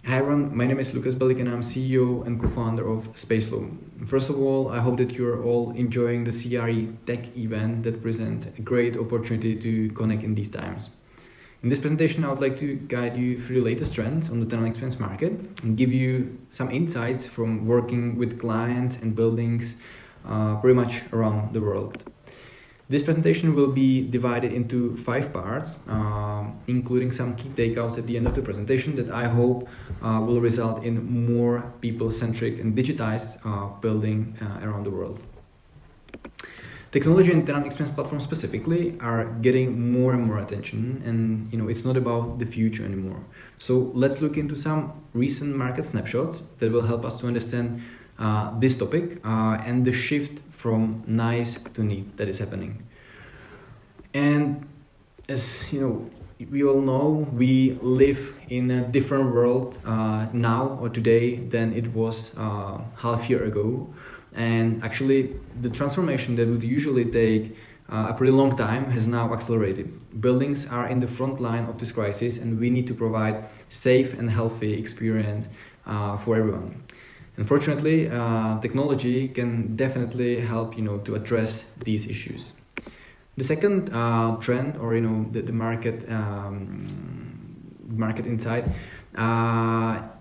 Hi everyone, my name is Lucas Belik and I'm CEO and co-founder of Spaceflow. First of all, I hope that you're all enjoying the CREtech event that presents a great opportunity to connect in these times. In this presentation, I would like to guide you through the latest trends on the tenant experience market and give you some insights from working with clients and buildings pretty much around the world. This presentation will be divided into 5 parts, including some key takeouts at the end of the presentation that I hope will result in more people-centric and digitized building around the world. Technology and tenant experience platforms specifically are getting more and more attention, and it's not about the future anymore. So let's look into some recent market snapshots that will help us to understand this topic and the shift from nice to need that is happening. And as we all know, we live in a different world now or today than it was half year ago. And actually the transformation that would usually take a pretty long time has now accelerated. Buildings are in the front line of this crisis, and we need to provide safe and healthy experience for everyone. Unfortunately, technology can definitely help to address these issues. The second trend, or the market insight,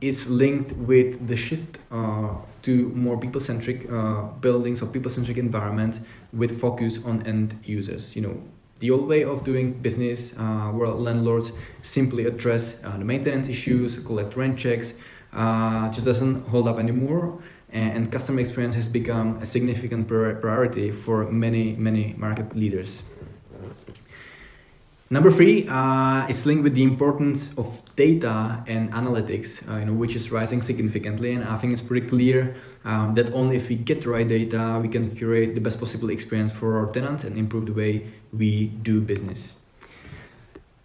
is linked with the shift to more people-centric buildings or people-centric environments with focus on end users. The old way of doing business, where landlords simply address the maintenance issues, collect rent checks, just doesn't hold up anymore, and customer experience has become a significant priority for many market leaders. Number 3 is linked with the importance of data and analytics, which is rising significantly, and I think it's pretty clear that only if we get the right data, we can curate the best possible experience for our tenants and improve the way we do business.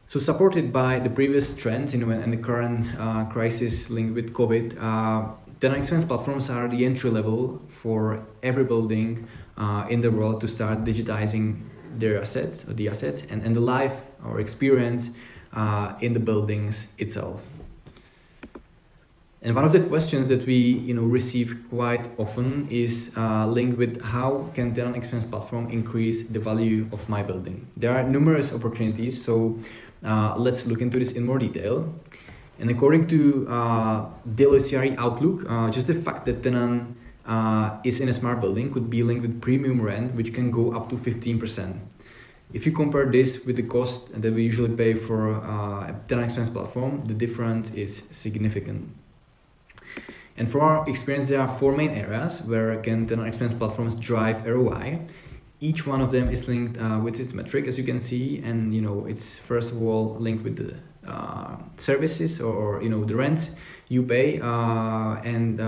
So supported by the previous trends, and the current crisis linked with COVID, tenant experience platforms are the entry level for every building in the world to start digitizing their assets, or the assets, and the life or experience in the buildings itself. And one of the questions that we receive quite often is linked with how can tenant experience platform increase the value of my building. There are numerous opportunities, so let's look into this in more detail. And according to Deloitte CRE Outlook, just the fact that tenant is in a smart building could be linked with premium rent, which can go up to 15%. If you compare this with the cost that we usually pay for a tenant experience platform, the difference is significant. And for our experience, there are 4 main areas where can tenant experience platforms drive ROI. Each one of them is linked with its metric, as you can see, and it's first of all linked with the services or the rents you pay, and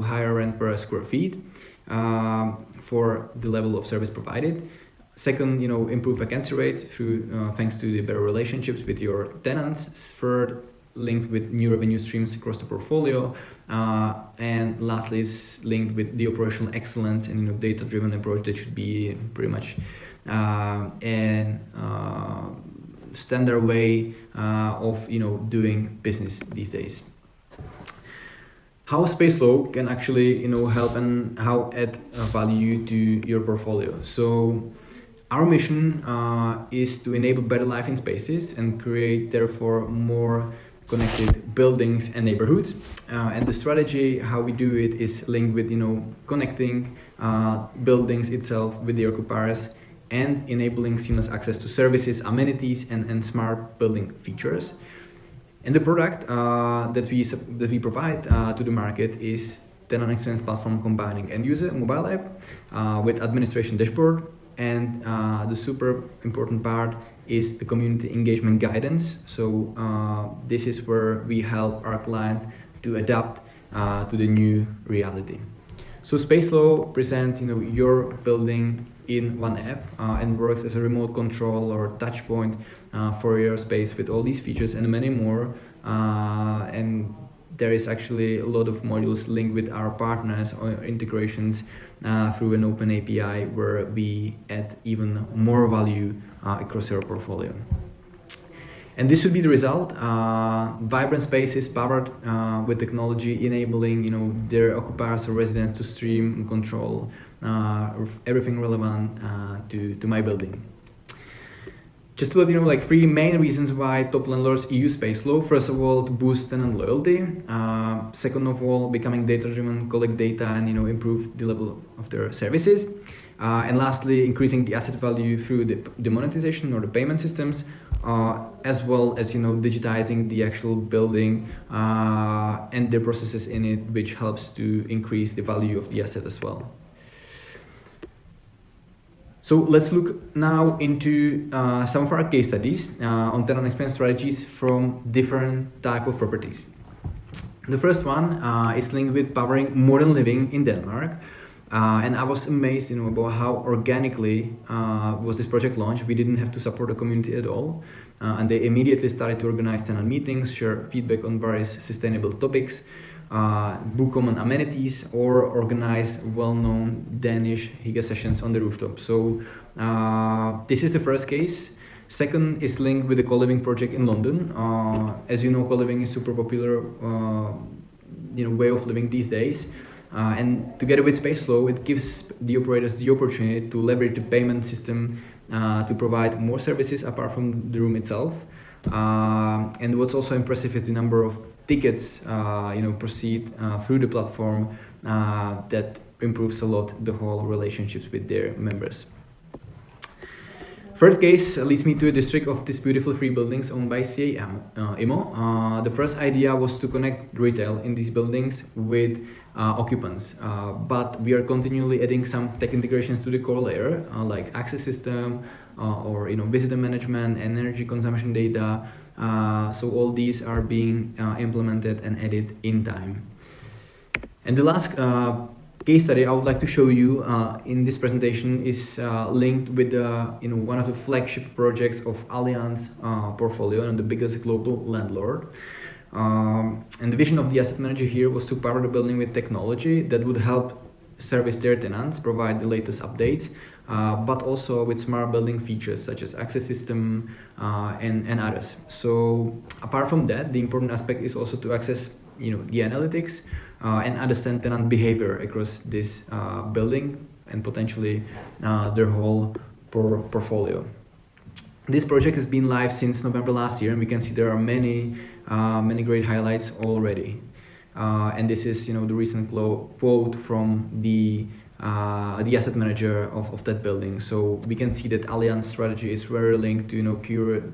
higher rent per square feet for the level of service provided. Second, improve vacancy rates through thanks to the better relationships with your tenants. Third, linked with new revenue streams across the portfolio, and lastly is linked with the operational excellence and data-driven approach that should be pretty much a standard way of doing business these days. How Spaceflow can actually help and how add value to your portfolio. So our mission is to enable better life in spaces and create therefore more connected buildings and neighborhoods, and the strategy how we do it is linked with connecting buildings itself with the occupiers and enabling seamless access to services, amenities, and smart building features. And the product that we provide to the market is tenant experience platform combining end user mobile app with administration dashboard, and the super important part is the community engagement guidance. So this is where we help our clients to adapt to the new reality. So Spaceflow presents your building in one app and works as a remote control or touch point for your space with all these features and many more. And there is actually a lot of modules linked with our partners or integrations through an open API where we add even more value across your portfolio. And this should be the result: vibrant spaces powered with technology, enabling their occupiers or residents to stream and control everything relevant to my building. Just to let you know, like 3 main reasons why top landlords use space law. First of all, to boost tenant loyalty. Second of all, becoming data-driven, collect data and improve the level of their services. And lastly, increasing the asset value through the monetization or the payment systems, as well as digitizing the actual building and the processes in it, which helps to increase the value of the asset as well. So let's look now into some of our case studies on tenant experience strategies from different type of properties. The first one is linked with powering modern living in Denmark. And I was amazed about how organically was this project launched. We didn't have to support the community at all. And they immediately started to organize tenant meetings, share feedback on various sustainable topics, book common amenities, or organize well-known Danish Higa sessions on the rooftop. So this is the first case. Second is linked with the co-living project in London. As you know, co-living is super popular way of living these days. And together with space law, it gives the operators the opportunity to leverage the payment system to provide more services apart from the room itself. And what's also impressive is the number of tickets proceed through the platform that improves a lot the whole relationships with their members. Third case leads me to a district of these beautiful 3 buildings owned by CA-IMO. The first idea was to connect retail in these buildings with occupants, but we are continually adding some tech integrations to the core layer, like access system or visitor management, energy consumption data. So all these are being implemented and added in time. And the last case study I would like to show you in this presentation is linked with one of the flagship projects of Allianz portfolio and the biggest global landlord. And the vision of the asset manager here was to power the building with technology that would help service their tenants, provide the latest updates, but also with smart building features such as access system and others. So apart from that, the important aspect is also to access the analytics and understand tenant behavior across this building and potentially their whole portfolio. This project has been live since November last year, and we can see there are many great highlights already. And this is the recent quote from the asset manager of that building. So we can see that Allianz strategy is very linked to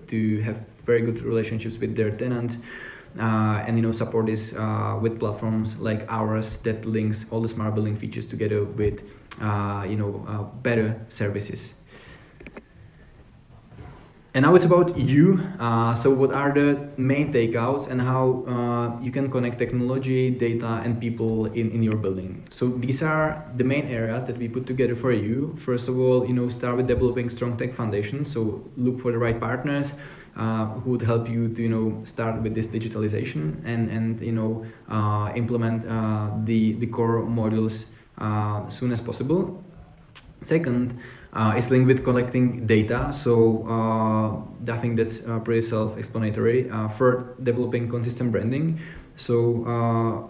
to have very good relationships with their tenants. And support this with platforms like ours that links all the smart building features together with better services. And now it's about you. So what are the main takeouts and how you can connect technology, data, and people in your building? So these are the main areas that we put together for you. First of all, start with developing strong tech foundation. So look for the right partners who would help you to start with this digitalization and implement the core modules as soon as possible. Second is linked with collecting data. So I think that's pretty self-explanatory. Third, developing consistent branding. So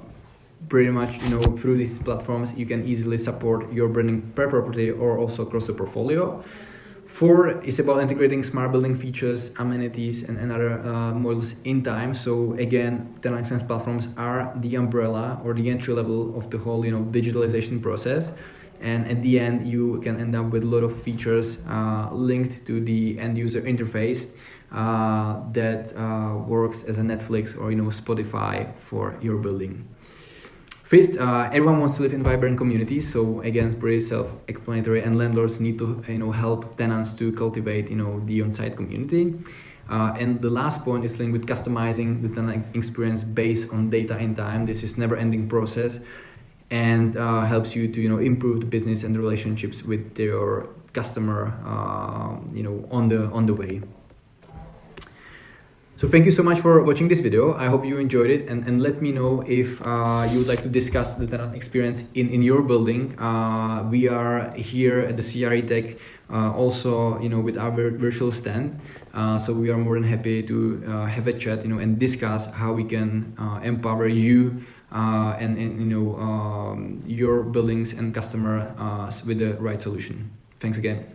pretty much through these platforms you can easily support your branding per property or also across the portfolio. 4 is about integrating smart building features, amenities, and other models in time. So again, tenant experience platforms are the umbrella or the entry level of the whole digitalization process. And at the end, you can end up with a lot of features linked to the end user interface that works as a Netflix or Spotify for your building. Fifth, everyone wants to live in vibrant communities. So again, it's pretty self-explanatory, and landlords need to help tenants to cultivate the on-site community. And the last point is linked with customizing the tenant experience based on data in time. This is never-ending process, and helps you to improve the business and the relationships with your customer on the way. So thank you so much for watching this video. I hope you enjoyed it, and let me know if you would like to discuss the tenant experience in your building. We are here at the CREtech also, with our virtual stand. So we are more than happy to have a chat, and discuss how we can empower you and your buildings and customer with the right solution. Thanks again.